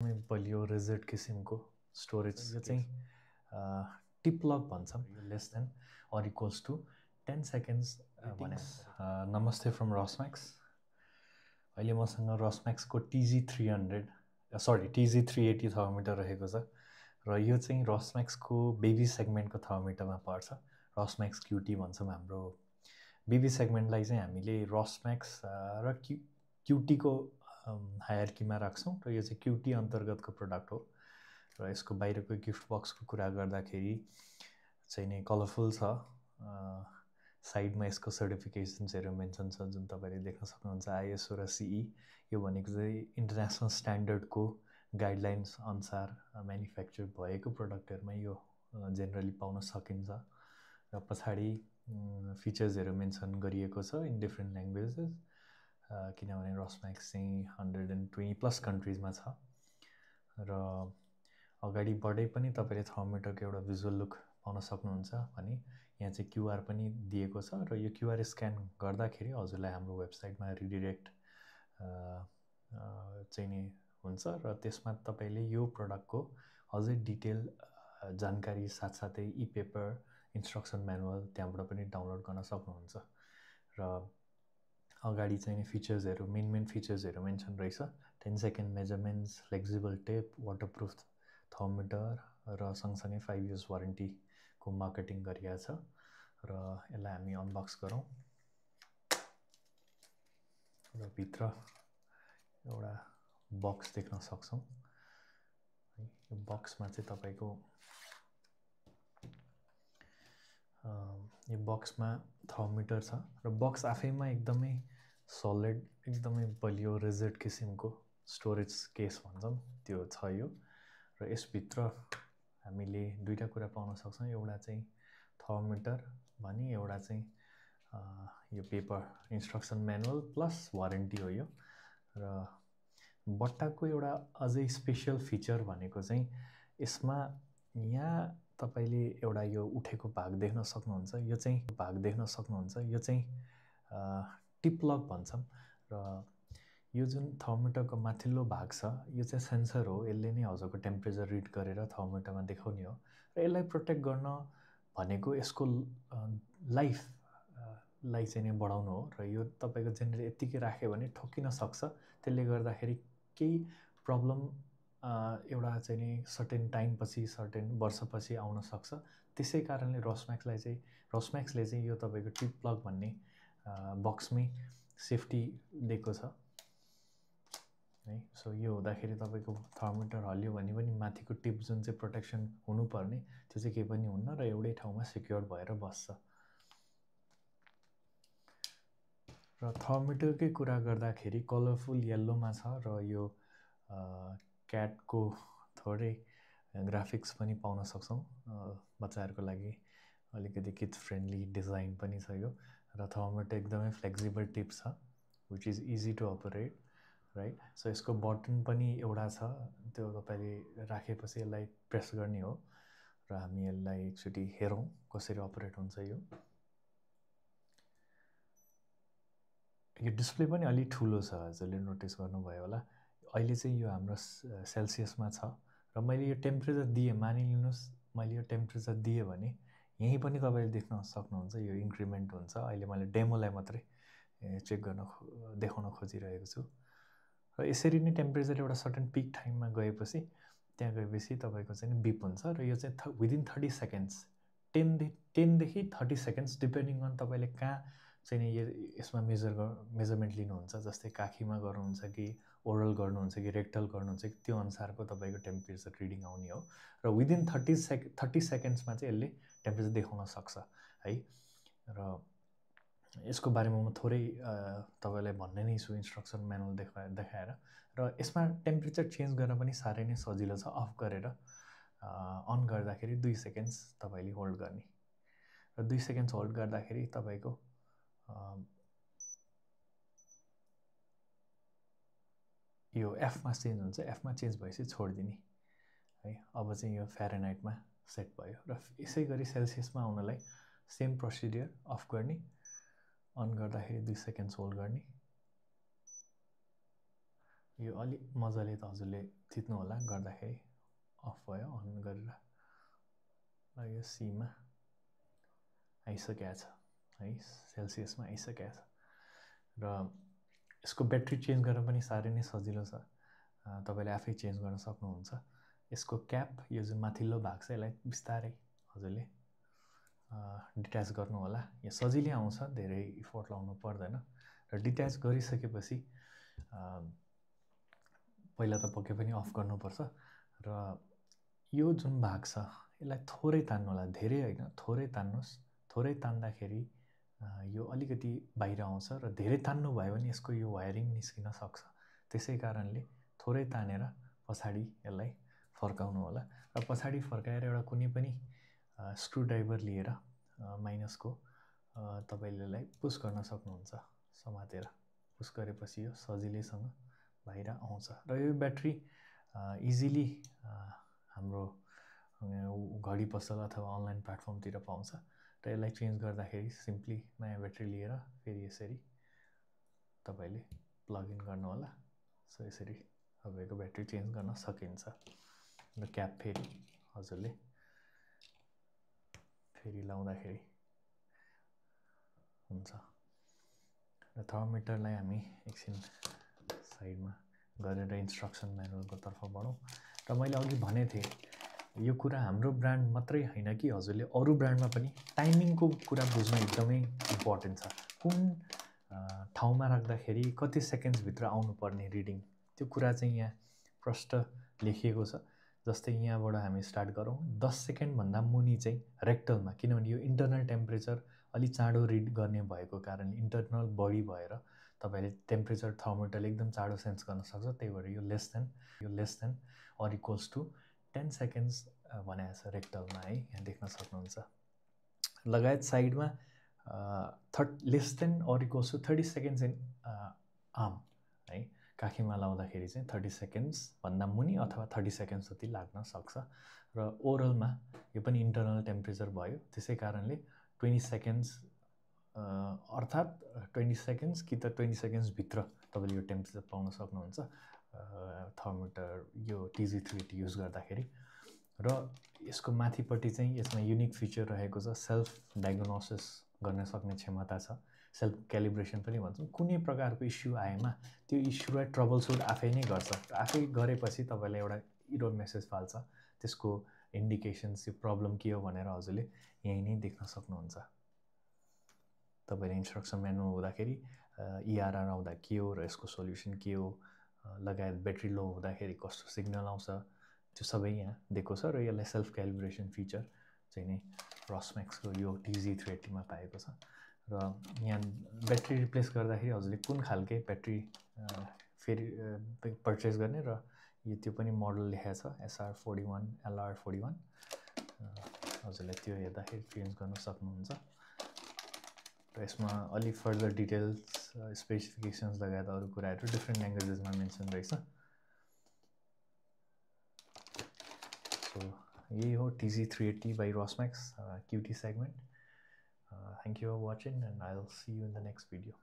बलियो रिजिड किसिमको स्टोरेज यो चाहिँ टिप लक भन्छौँ यो less than or equals to 10 seconds भने नमस्ते फ्रम रसम्याक्स अहिले मसँग रसम्याक्सको TG380 थर्मोमिटर रहेको छ र यो चाहिँ रसम्याक्सको बेबी सेगमेन्टको थर्मोमिटरमा पर्छ रसम्याक्स क्युटी भन्छौँ हाम्रो बेबी सेगमेन्टलाई चाहिँ हामीले रसम्याक्स र क्युटीको हायरकीमा राख्छौँ र यो चाहिँ क्युटी अन्तर्गतको प्रडक्ट हो र यसको बाहिरको गिफ्ट बक्सको कुरा गर्दाखेरि चाहिँ नै कलरफुल छ साइडमा यसको सर्टिफिकेसन्सहरू मेन्सन छ जुन तपाईँले देख्न सक्नुहुन्छ ISO र CE यो भनेको चाहिँ इन्टरनेसनल स्ट्यान्डर्डको गाइडलाइन्स अनुसार म्यानुफ्याक्चर भएको प्रडक्टहरूमा यो जेनरली पाउन सकिन्छ र पछाडि फिचर्सहरू मेन्सन गरिएको छ इन डिफ्रेन्ट ल्याङ्ग्वेजेस किनभने रसम्याक्स चाहिँ 120+ कन्ट्रिजमा छ र अगाडिबाटै पनि तपाईँले थर्मोमिटरको एउटा भिजुअल लुक पाउन सक्नुहुन्छ भने यहाँ चाहिँ QR पनि दिएको छ र यो QR स्क्यान गर्दाखेरि हजुरलाई हाम्रो वेबसाइटमा रिडिरेक्ट चाहिँ नि हुन्छ र त्यसमा तपाईँले यो प्रडक्टको अझै डिटेल जानकारी साथसाथै ई-पेपर इन्स्ट्रक्सन म्यानुअल त्यहाँबाट पनि डाउनलोड गर्न सक्नुहुन्छ र अगाडि चाहिँ फिचर्सहरू मेन फिचर्सहरू मेन्सन रहेछ 10 second measurements flexible tape waterproof thermometer र सँगसँगै 5 इयर्स वारेन्टीको मार्केटिङ गरिएको छ र यसलाई हामी अनबक्स गरौँ र भित्र एउटा बक्स देख्न सक्छौँ यो बक्समा चाहिँ तपाईँको यो बक्समा थर्मोमिटर छ र बक्स आफैमा एकदमै सलिड एकदमै बलियो रिजिड किसिमको स्टोरेज केस भन्छौँ त्यो छ यो र यसभित्र हामीले दुईटा कुरा पाउन सक्छौँ एउटा चाहिँ थर्मोमिटर भने एउटा चाहिँ यो paper instruction manual plus warranty हो यो र बट्टाको एउटा अझै स्पेसल फिचर भनेको चाहिँ यसमा यहाँ तपाईँले एउटा यो उठेको भाग देख्न सक्नुहुन्छ यो चाहिँ टिप लक भन्छौँ र यो जुन थर्मोमिटरको माथिल्लो भाग छ यो चाहिँ सेन्सर हो यसले नै हजुरको टेम्परेचर रिड गरेर थर्मोमिटरमा देखाउने हो र यसलाई प्रोटेक्ट गर्न भनेको यसको लाइफलाई चाहिँ नै बढाउनु हो र यो तपाईँको जेनरली यत्तिकै राख्यो भने ठोकिन सक्छ त्यसले गर्दाखेरि केही प्रब्लम एउटा चाहिँ नि सर्टेन टाइमपछि सर्टेन वर्षपछि आउन सक्छ त्यसै कारणले रसम्याक्सले चाहिँ यो तपाईँको टिप प्लग भन्ने बक्समै सेफ्टी दिएको छ है सो यो हुँदाखेरि तपाईँको थर्मोमिटर हल्यो भने पनि माथिको टिप जुन चाहिँ प्रोटेक्सन हुनुपर्ने त्यो चाहिँ केही पनि हुन्न र एउटै ठाउँमा सिक्योर्ड भएर बस्छ र थर्मोमिटरकै कुरा गर्दाखेरि कलरफुल येल्लोमा छ र यो क्याटको थोरै ग्राफिक्स पनि पाउन सक्छौँ बच्चाहरूको लागि अलिकति किड फ्रेन्डली डिजाइन पनि छ यो र थर्मोमिटर एकदमै फ्लेक्सिबल टिप छ which is easy to operate right so यसको बटन पनि एउटा छ त्यो तपाईँले राखेपछि यसलाई प्रेस गर्ने हो र हामी यसलाई एकचोटि हेरौँ कसरी अपरेट हुन्छ यो डिस्प्ले पनि अलि ठुलो छ हजुरले नोटिस गर्नुभयो होला अहिले चाहिँ यो हाम्रो सेल्सियसमा छ र मैले यो टेम्परेचर दिएँ मानिलिनुहोस् मैले यो टेम्परेचर दिएँ भने यहीँ पनि तपाईँले देख्न सक्नुहुन्छ यो इन्क्रिमेन्ट हुन्छ अहिले मैले डेमोलाई मात्रै चेक गर्न देखाउन खोजिरहेको छु र यसरी नै टेम्परेचर एउटा सर्टेन पिक टाइममा गएपछि त्यहाँ गएपछि तपाईँको चाहिँ बिप हुन्छ र यो चाहिँ विदिन 30 सेकेन्ड्स 10 देखि 30 सेकेन्ड्स डिपेन्डिङ अन तपाईँले कहाँ चाहिँ यसमा मेजरमेन्ट लिनुहुन्छ जस्तै काखीमा गर्नुहुन्छ कि ओरल गर्नुहुन्छ कि रेक्टल गर्नुहुन्छ कि त्यो अनुसारको तपाईँको टेम्परेचर रिडिङ आउने हो र विदिन 30 सेकेन्ड्समा चाहिँ यसले टेम्परेचर देखाउन सक्छ है र यसको बारेमा म थोरै तपाईँलाई भन्ने नै छु इन्स्ट्रक्सन म्यानुअल देखाएर र यसमा टेम्परेचर चेन्ज गर्न पनि साह्रै नै सजिलो छ अफ गरेर अन गर्दाखेरि 2 सेकेन्ड्स तपाईँले होल्ड गर्ने र 2 सेकेन्ड्स होल्ड गर्दाखेरि तपाईँको यो एफमा चेन्ज हुन्छ एफमा चेन्ज भएपछि छोडिदिने है अब चाहिँ यो फ्यारेनहाइटमा सेट भयो र यसै गरी सेल्सियसमा आउनलाई सेम प्रोसिडियर अफ गर्ने अन गर्दाखेरि 2 सेकेन्ड्स होल्ड गर्ने यो अलि मजाले त हजुरले थिच्नु होला, गर्दाखेरि अफ भयो। अन गरेर ल यो सीमा आइसकेको छ है, सेल्सियसमा आइसकेको छ। र यसको ब्याट्री चेन्ज गर्न पनि साह्रै नै सजिलो छ, तपाईँले आफै चेन्ज गर्न सक्नुहुन्छ। यसको क्याप, यो जुन माथिल्लो भाग छ, यसलाई बिस्तारै हजुरले डिट्याच गर्नु होला। यो सजिलै आउँछ, धेरै इफोर्ट लाउनु पर्दैन। र डिट्याच गरिसकेपछि पहिला त पक्कै पनि अफ गर्नुपर्छ। र यो जुन भाग छ यसलाई थोरै तान्नु होला, धेरै होइन, थोरै तान्नुहोस्। थोरै तान्दाखेरि यो अलिकति बाहिर आउँछ र धेरै तान्नु भयो भने यसको यो वायरिङ निस्किन सक्छ। त्यसै कारणले थोरै तानेर पछाडि यसलाई फर्काउनु होला। र पछाडि फर्काएर एउटा कुनै पनि स्क्रुड्राइभर लिएर माइनसको तपाईँले यसलाई पुस गर्न सक्नुहुन्छ, समातेर पुस गरेपछि यो सजिलैसँग बाहिर आउँछ। र यो ब्याट्री इजिली हाम्रो घडी पसल अथवा अनलाइन प्लेटफर्मतिर पाउँछ। र यसलाई चेन्ज गर्दाखेरि सिम्पली नयाँ ब्याट्री लिएर फेरि यसरी तपाईँले प्लग इन गर्नु होला। सो यसरी तपाईँको ब्याट्री चेन्ज गर्न सकिन्छ। र क्याप फेरि हजुरले फेरि लाउँदाखेरि हुन्छ। र थर्मोमिटरलाई हामी एकछिन साइडमा गरेर इन्स्ट्रक्सन म्यानुअलको तर्फ बढौँ। र मैले अघि भनेको थिएँ, यो कुरा हाम्रो ब्रान्ड मात्रै होइन कि हजुरले अरू ब्रान्डमा पनि टाइमिङको कुरा बुझ्न एकदमै इम्पोर्टेन्ट छ। कुन ठाउँमा राख्दाखेरि कति सेकेन्ड्सभित्र आउनुपर्ने रिडिङ, त्यो कुरा चाहिँ यहाँ प्रष्ट लेखिएको छ। जस्तै यहाँबाट हामी स्टार्ट गरौँ, 10 सेकेन्डभन्दा मुनि चाहिँ रेक्टलमा, किनभने यो इन्टरनल टेम्परेचर अलि चाँडो रिड गर्ने भएको कारणले इन्टरनल बढी भएर तपाईँले टेम्परेचर थर्मोमिटरले एकदम चाँडो सेन्स गर्न सक्छ। त्यही भएर यो less than or equals to 10 seconds भनेको छ रेक्टलमा है, यहाँ देख्न सक्नुहुन्छ। लगायत साइडमा less than or equals to 30 seconds in arm है, काखीमा लाउँदाखेरि चाहिँ 30 सेकेन्ड्सभन्दा मुनि अथवा 30 सेकेन्ड्स जति लाग्न सक्छ। र ओरलमा यो पनि इन्टरनल टेम्परेचर भयो, त्यसै कारणले 20 सेकेन्ड्स अर्थात् 20 सेकेन्ड्स कि त 20 सेकेन्ड्सभित्र तपाईँले यो टेम्परेचर पाउन सक्नुहुन्छ थर्मोमिटर यो TG380 युज गर्दाखेरि। र यसको माथिपट्टि चाहिँ यसमा युनिक फिचर रहेको छ, सेल्फ डायग्नोसिस गर्न सक्ने क्षमता छ, सेल्फ क्यालिब्रेसन पनि भन्छौँ। कुनै प्रकारको इस्यु आएमा त्यो इस्युलाई ट्रबल सुट आफै नै गर्छ। आफै गरेपछि तपाईँलाई एउटा इरर मेसेज फाल्छ, त्यसको इन्डिकेसन्स, यो प्रब्लम के हो भनेर हजुरले यहीँ नै देख्न सक्नुहुन्छ। तपाईँले इन्स्ट्रक्सन म्यानुअल हुँदाखेरि ERR आउँदा के हो र यसको सोल्युसन के हो, लगायत ब्याट्री लो हुँदाखेरि कस्तो सिग्नल आउँछ, त्यो सबै यहाँ दिएको छ। र यसलाई सेल्फ क्यालिब्रेसन फिचर चाहिँ नै रसम्याक्सको यो TG380मा पाएको छ। र यहाँ ब्याट्री रिप्लेस गर्दाखेरि हजुरले कुन खालके ब्याट्री फेरि पर्चेस गर्ने, र यो त्यो पनि मोडल लेखेको छ SR41 LR41, हजुरले त्यो हेर्दाखेरि चेन्ज गर्न सक्नुहुन्छ। र यसमा अलि फर्दर डिटेल्स, स्पेसिफिकेसन्स लगायत अरू कुराहरू डिफ्रेन्ट ल्याङ्ग्वेजेसमा मेन्सन रहेछ। सो यही हो TG380 by Rosmax QT segment. Thank you for watching and I'll see you in the next video.